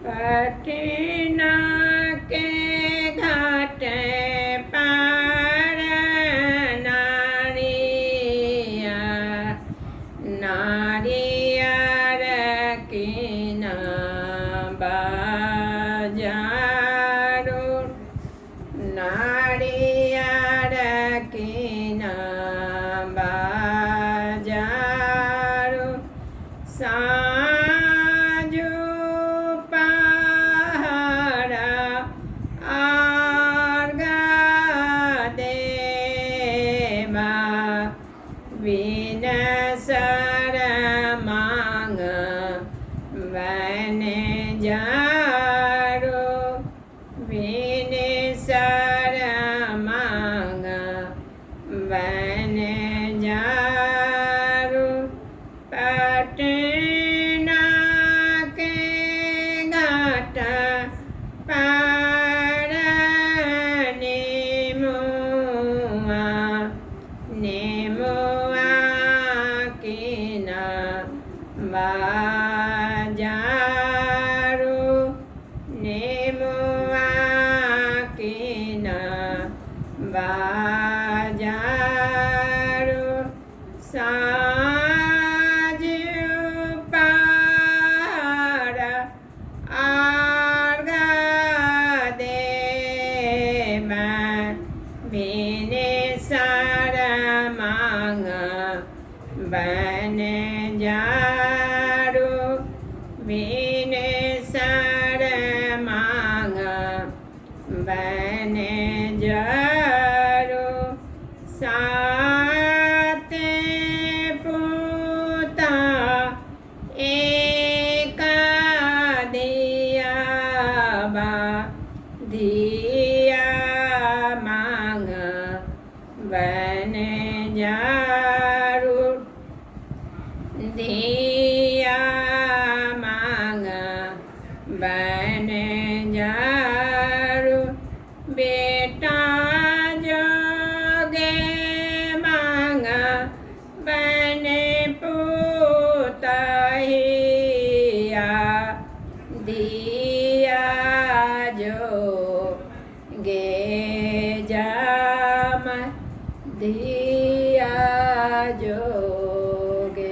कठिना के घाट पार नारिया नारियर किना बाजारो नारियर किना बाजारो साजो पहाड़ा आर्गा देवा विनसर मांग वन जारो विनसर मांग वन जारो पटना के घाट पार नेमुआ किना बाजारो नेमुआ किना बाजारो साजो पहाड़ आर्गा देवा विनसर मांग वन जारो विनसर मांग वन जारो साते पोता एक दिया बा दिया मांग वन जारो दिया मांग वन जारो बेटा जोगे मांग वन पुतहिया दिया जो गे जाम दी